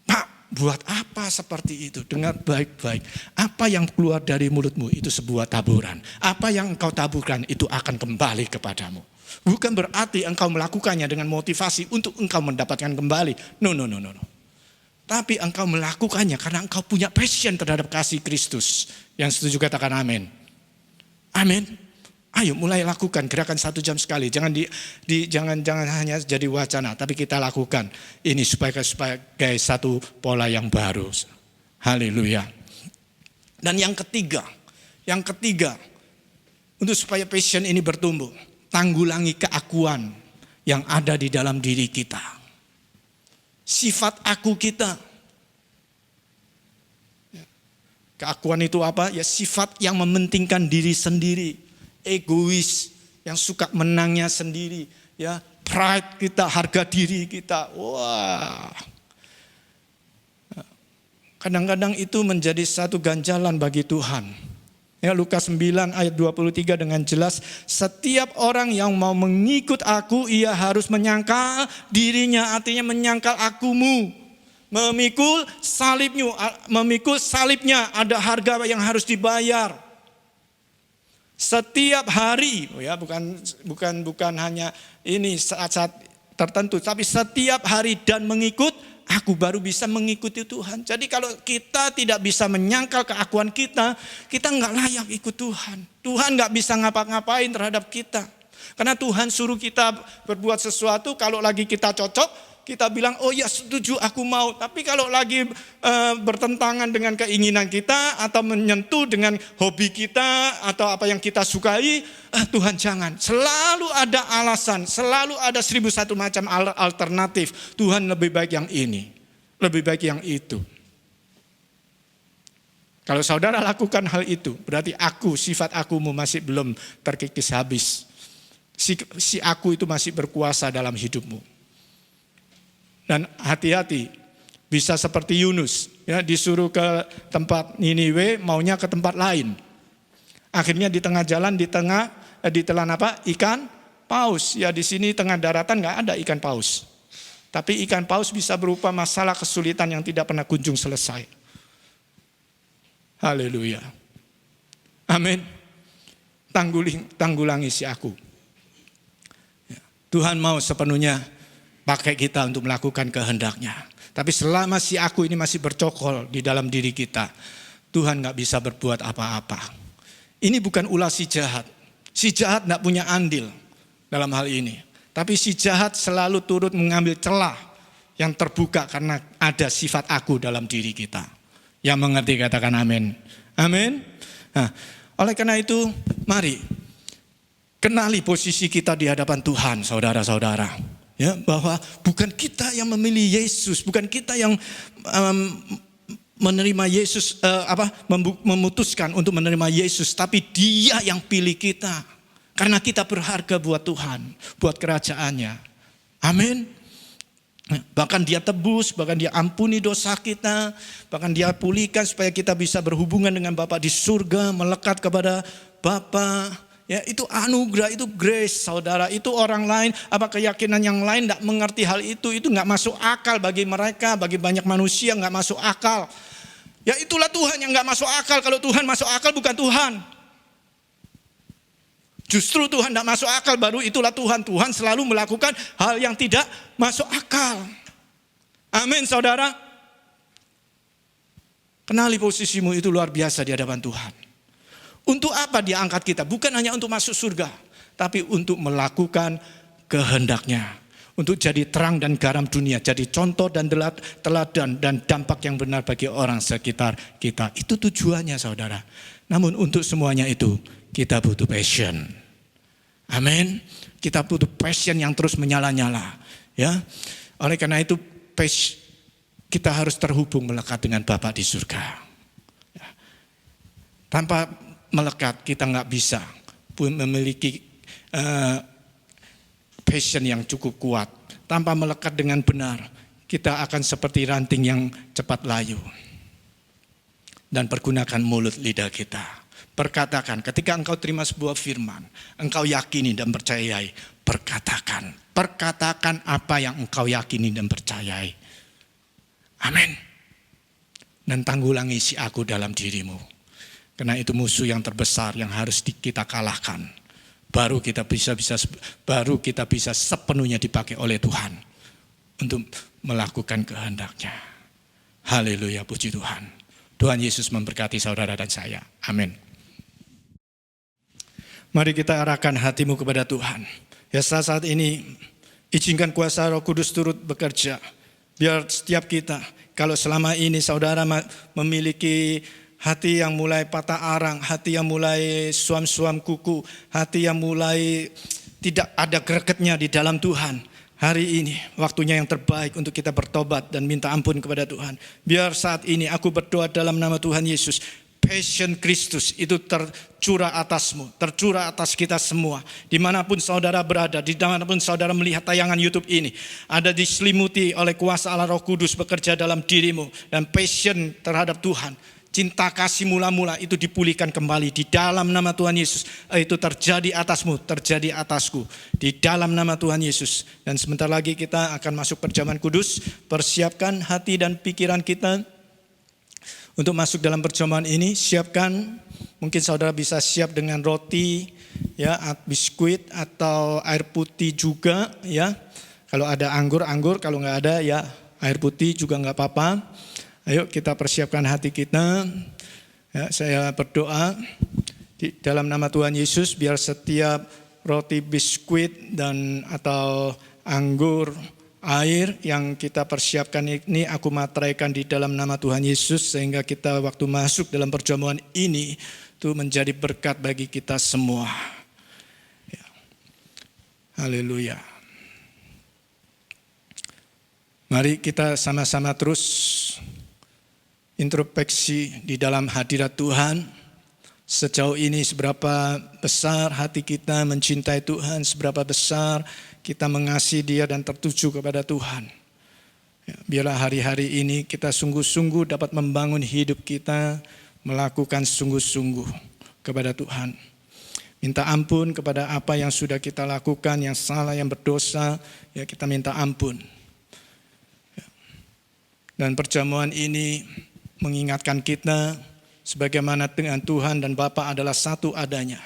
Pak, buat apa seperti itu? Dengar baik-baik. Apa yang keluar dari mulutmu itu sebuah taburan. Apa yang engkau taburkan itu akan kembali kepadamu. Bukan berarti engkau melakukannya dengan motivasi untuk engkau mendapatkan kembali. No. Tapi engkau melakukannya karena engkau punya passion terhadap kasih Kristus. Yang setuju katakan amin. Amin. Ayo mulai lakukan gerakan 1 jam sekali. Jangan jangan hanya jadi wacana, tapi kita lakukan ini sebagai satu pola yang baru. Haleluya. Dan yang ketiga, untuk supaya passion ini bertumbuh, tanggulangi keakuan yang ada di dalam diri kita. Sifat aku kita. Keakuan itu apa? Ya sifat yang mementingkan diri sendiri. Egois, yang suka menangnya sendiri. Ya, pride kita, harga diri kita. Wah. Kadang-kadang itu menjadi satu ganjalan bagi Tuhan. Ya, Lukas 9 ayat 23 dengan jelas, setiap orang yang mau mengikut aku, ia harus menyangkal dirinya, artinya menyangkal akumu. Memikul salibnya, ada harga yang harus dibayar. Setiap hari, ya bukan hanya ini saat-saat tertentu, tapi setiap hari dan mengikut aku baru bisa mengikuti Tuhan. Jadi kalau kita tidak bisa menyangkal keakuan kita nggak layak ikut Tuhan. Tuhan nggak bisa ngapa-ngapain terhadap kita. Karena Tuhan suruh kita berbuat sesuatu, kalau lagi kita cocok, kita bilang, oh ya setuju aku mau. Tapi kalau lagi bertentangan dengan keinginan kita, atau menyentuh dengan hobi kita, atau apa yang kita sukai, Tuhan jangan. Selalu ada alasan, selalu ada 1001 macam alternatif. Tuhan lebih baik yang ini, lebih baik yang itu. Kalau saudara lakukan hal itu, berarti sifat akumu masih belum terkikis habis. Si aku itu masih berkuasa dalam hidupmu. Dan hati-hati, bisa seperti Yunus, ya, disuruh ke tempat Niniwe, maunya ke tempat lain. Akhirnya di tengah jalan ditelan apa? Ikan paus. Ya di sini tengah daratan nggak ada ikan paus. Tapi ikan paus bisa berupa masalah kesulitan yang tidak pernah kunjung selesai. Haleluya. Amin. Tanggulangi si aku. Tuhan mau sepenuhnya pakai kita untuk melakukan kehendaknya. Tapi selama si aku ini masih bercokol di dalam diri kita, Tuhan gak bisa berbuat apa-apa. Ini bukan ulah si jahat. Si jahat gak punya andil dalam hal ini. Tapi si jahat selalu turut mengambil celah yang terbuka karena ada sifat aku dalam diri kita. Yang mengerti katakan amin. Amin. Nah, oleh karena itu, mari kenali posisi kita di hadapan Tuhan, saudara-saudara. Ya, bahwa bukan kita yang memilih Yesus, bukan kita yang menerima Yesus, memutuskan untuk menerima Yesus, tapi Dia yang pilih kita. Karena kita berharga buat Tuhan, buat kerajaannya. Amin. Bahkan Dia tebus, bahkan Dia ampuni dosa kita, bahkan Dia pulihkan supaya kita bisa berhubungan dengan Bapa di surga, melekat kepada Bapa. Ya, itu anugerah, itu grace, saudara. Itu orang lain, keyakinan yang lain tidak mengerti hal itu nggak masuk akal bagi mereka, bagi banyak manusia nggak masuk akal. Ya itulah Tuhan yang nggak masuk akal. Kalau Tuhan masuk akal bukan Tuhan. Justru Tuhan tidak masuk akal, baru itulah Tuhan. Tuhan selalu melakukan hal yang tidak masuk akal. Amin, saudara. Kenali posisimu itu luar biasa di hadapan Tuhan. Untuk apa Dia angkat kita? Bukan hanya untuk masuk surga, tapi untuk melakukan kehendaknya. Untuk jadi terang dan garam dunia, jadi contoh dan teladan dan dampak yang benar bagi orang sekitar kita. Itu tujuannya, saudara. Namun untuk semuanya itu kita butuh passion. Amin. Kita butuh passion yang terus menyala-nyala. Ya. Oleh karena itu kita harus terhubung melekat dengan Bapa di surga. Ya. Tanpa melekat kita nggak bisa memiliki passion yang cukup kuat. Tanpa melekat dengan benar, kita akan seperti ranting yang cepat layu. Dan pergunakan mulut lidah kita. Perkatakan, ketika engkau terima sebuah firman, engkau yakini dan percayai, perkatakan. Perkatakan apa yang engkau yakini dan percayai. Amin. Dan tanggulangi si aku dalam dirimu. Karena itu musuh yang terbesar yang harus kita kalahkan. Baru kita bisa sepenuhnya dipakai oleh Tuhan untuk melakukan kehendaknya. Haleluya, puji Tuhan. Tuhan Yesus memberkati saudara dan saya. Amin. Mari kita arahkan hatimu kepada Tuhan. Ya, saat ini izinkan kuasa Roh Kudus turut bekerja. Biar setiap kita, kalau selama ini saudara memiliki hati yang mulai patah arang, hati yang mulai suam-suam kuku, hati yang mulai tidak ada gregetnya di dalam Tuhan. Hari ini waktunya yang terbaik untuk kita bertobat dan minta ampun kepada Tuhan. Biar saat ini aku berdoa dalam nama Tuhan Yesus. Passion Kristus itu tercurah atasmu, tercurah atas kita semua. Dimanapun saudara berada, dimanapun saudara melihat tayangan YouTube ini, ada diselimuti oleh kuasa Allah Roh Kudus bekerja dalam dirimu. Dan passion terhadap Tuhan, cinta kasih mula-mula itu dipulihkan kembali di dalam nama Tuhan Yesus. Itu terjadi atasmu, terjadi atasku di dalam nama Tuhan Yesus. Dan sebentar lagi kita akan masuk perjamuan kudus. Persiapkan hati dan pikiran kita untuk masuk dalam perjamuan ini. Siapkan, mungkin saudara bisa siap dengan roti, ya, biskuit atau air putih juga, ya. Kalau ada anggur, kalau nggak ada ya air putih juga nggak apa-apa. Ayo kita persiapkan hati kita. Ya, saya berdoa di dalam nama Tuhan Yesus, biar setiap roti, biskuit dan atau anggur, air yang kita persiapkan ini aku materaikan di dalam nama Tuhan Yesus, sehingga kita waktu masuk dalam perjamuan ini itu menjadi berkat bagi kita semua. Ya. Haleluya. Mari kita sama-sama terus introspeksi di dalam hadirat Tuhan. Sejauh ini seberapa besar hati kita mencintai Tuhan, seberapa besar kita mengasihi Dia dan tertuju kepada Tuhan. Ya, biarlah hari-hari ini kita sungguh-sungguh dapat membangun hidup kita, melakukan sungguh-sungguh kepada Tuhan. Minta ampun kepada apa yang sudah kita lakukan, yang salah, yang berdosa, ya kita minta ampun. Ya. Dan perjamuan ini mengingatkan kita sebagaimana dengan Tuhan dan Bapa adalah satu adanya.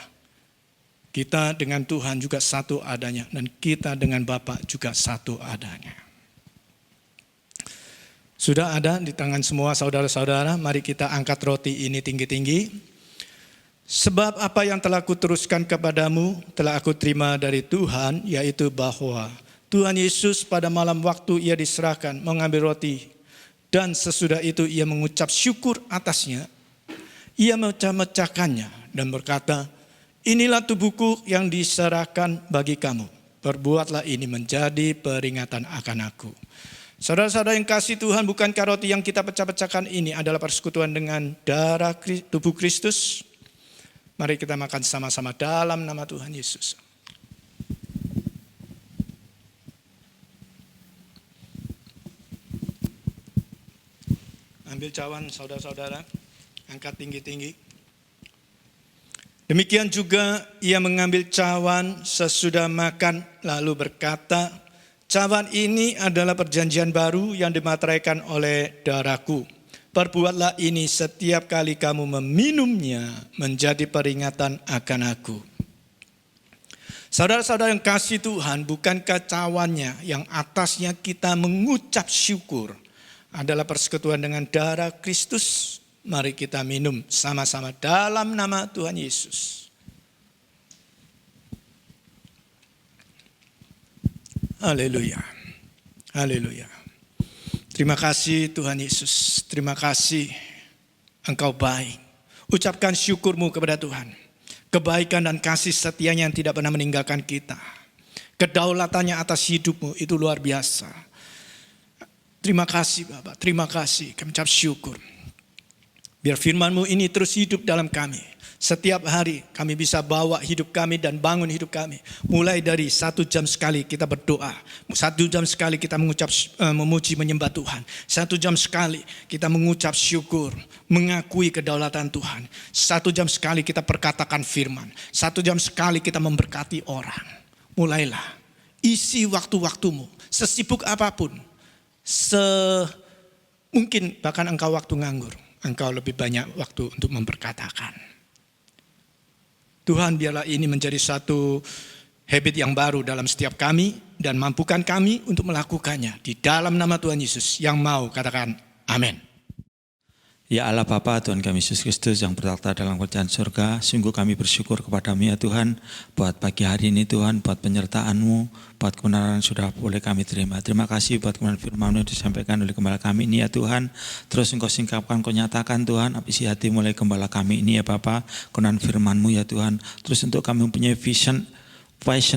Kita dengan Tuhan juga satu adanya, dan kita dengan Bapa juga satu adanya. Sudah ada di tangan semua saudara-saudara, mari kita angkat roti ini tinggi-tinggi. Sebab apa yang telah kuteruskan kepadamu telah aku terima dari Tuhan, yaitu bahwa Tuhan Yesus pada malam waktu Ia diserahkan mengambil roti, dan sesudah itu Ia mengucap syukur atasnya. Ia memecah-mecahkannya dan berkata, inilah tubuhku yang diserahkan bagi kamu. Perbuatlah ini menjadi peringatan akan aku. Saudara-saudara yang kasih Tuhan, bukankah roti yang kita pecah-pecahkan ini adalah persekutuan dengan darah tubuh Kristus? Mari kita makan sama-sama dalam nama Tuhan Yesus. Ambil cawan saudara-saudara, angkat tinggi-tinggi. Demikian juga ia mengambil cawan sesudah makan lalu berkata, cawan ini adalah perjanjian baru yang dimateraikan oleh darahku. Perbuatlah ini setiap kali kamu meminumnya menjadi peringatan akan aku. Saudara-saudara yang kasih Tuhan, bukankah cawannya yang atasnya kita mengucap syukur adalah persekutuan dengan darah Kristus? Mari kita minum sama-sama dalam nama Tuhan Yesus. Haleluya. Haleluya. Terima kasih Tuhan Yesus. Terima kasih Engkau baik. Ucapkan syukurmu kepada Tuhan. Kebaikan dan kasih setianya yang tidak pernah meninggalkan kita. Kedaulatannya atas hidupmu itu luar biasa. Terima kasih Bapak. Terima kasih. Kami ucap syukur. Biar firman-Mu ini terus hidup dalam kami. Setiap hari kami bisa bawa hidup kami dan bangun hidup kami. Mulai dari 1 jam sekali kita berdoa. 1 jam sekali kita memuji menyembah Tuhan. 1 jam sekali kita mengucap syukur. Mengakui kedaulatan Tuhan. 1 jam sekali kita perkatakan firman. 1 jam sekali kita memberkati orang. Mulailah. Isi waktu-waktumu. Sesibuk apapun. Mungkin bahkan engkau waktu nganggur. Engkau lebih banyak waktu untuk memperkatakan. Tuhan, biarlah ini menjadi satu habit yang baru dalam setiap kami dan mampukan kami untuk melakukannya di dalam nama Tuhan Yesus. Yang mau katakan amin. Ya Allah Bapa, Tuhan kami Yesus Kristus yang bertakhta dalam kerajaan surga, sungguh kami bersyukur kepada-Mu ya Tuhan, buat pagi hari ini Tuhan, buat penyertaan-Mu, buat kebenaran sudah boleh kami terima. Terima kasih buat kebenaran firman-Mu yang disampaikan oleh gembala kami ini ya Tuhan. Terus Engkau singkapkan, Engkau nyatakan Tuhan, isi hati mulai gembala kami ini ya Bapa, kebenaran firman-Mu ya Tuhan. Terus untuk kami mempunyai vision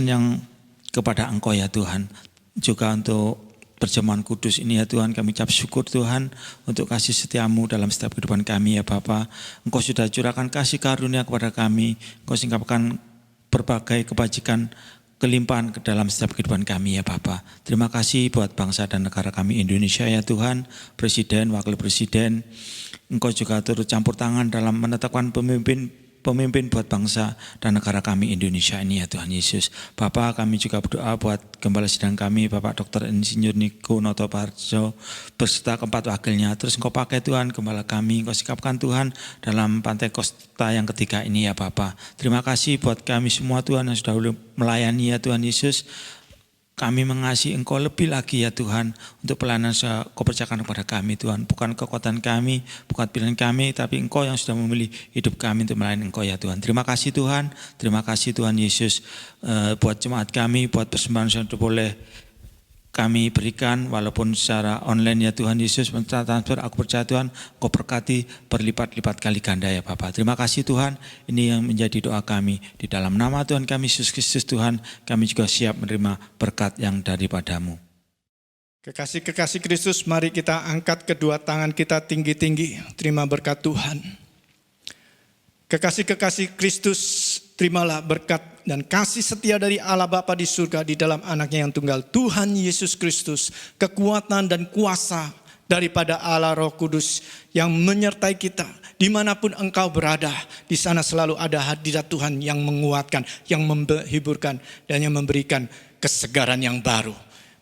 yang kepada Engkau ya Tuhan. Juga untuk perjamuan kudus ini ya Tuhan, kami ucap syukur Tuhan untuk kasih setia-Mu dalam setiap kehidupan kami ya Bapa. Engkau sudah curahkan kasih karunia kepada kami, Engkau singkapkan berbagai kebajikan kelimpahan ke dalam setiap kehidupan kami ya Bapa. Terima kasih buat bangsa dan negara kami Indonesia ya Tuhan, Presiden, Wakil Presiden. Engkau juga turut campur tangan dalam menetapkan pemimpin buat bangsa dan negara kami Indonesia ini ya Tuhan Yesus. Bapak, kami juga berdoa buat gembala sidang kami, Bapak Dr. Insinyur Niko Noto Parjo, berserta keempat wakilnya. Terus Engkau pakai Tuhan gembala kami, Engkau sikapkan Tuhan dalam Pantai Kosta yang ketiga ini ya Bapak. Terima kasih buat kami semua Tuhan yang sudah melayani ya Tuhan Yesus. Kami mengasihi Engkau lebih lagi ya Tuhan untuk pelayanan Engkau percayakan kepada kami Tuhan. Bukan kekuatan kami, bukan pilihan kami, tapi Engkau yang sudah memilih hidup kami untuk melayani Engkau ya Tuhan. Terima kasih Tuhan, terima kasih Tuhan Yesus buat jemaat kami, buat persembahan yang sudah boleh kami berikan walaupun secara online ya Tuhan Yesus, transfer aku percaya Tuhan Engkau berkati berlipat-lipat kali ganda ya Bapak. Terima kasih Tuhan, ini yang menjadi doa kami di dalam nama Tuhan kami Yesus Kristus Tuhan, kami juga siap menerima berkat yang daripada-Mu. Kekasih-kekasih Kristus, mari kita angkat kedua tangan kita tinggi-tinggi, terima berkat Tuhan. Kekasih-kekasih Kristus, terimalah berkat dan kasih setia dari Allah Bapa di surga di dalam anaknya yang tunggal Tuhan Yesus Kristus. Kekuatan dan kuasa daripada Allah Roh Kudus yang menyertai kita. Dimanapun engkau berada, di sana selalu ada hadirat Tuhan yang menguatkan, yang menghiburkan dan yang memberikan kesegaran yang baru.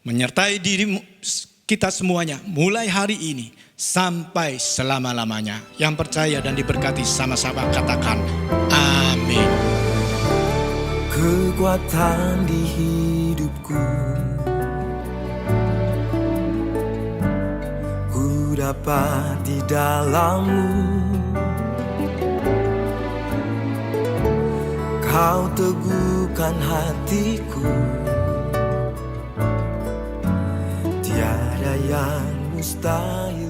Menyertai diri kita semuanya mulai hari ini sampai selama-lamanya. Yang percaya dan diberkati sama-sama katakan amin. Kekuatan di hidupku, ku dapat di dalam-Mu. Kau teguhkan hatiku, tiada yang mustahil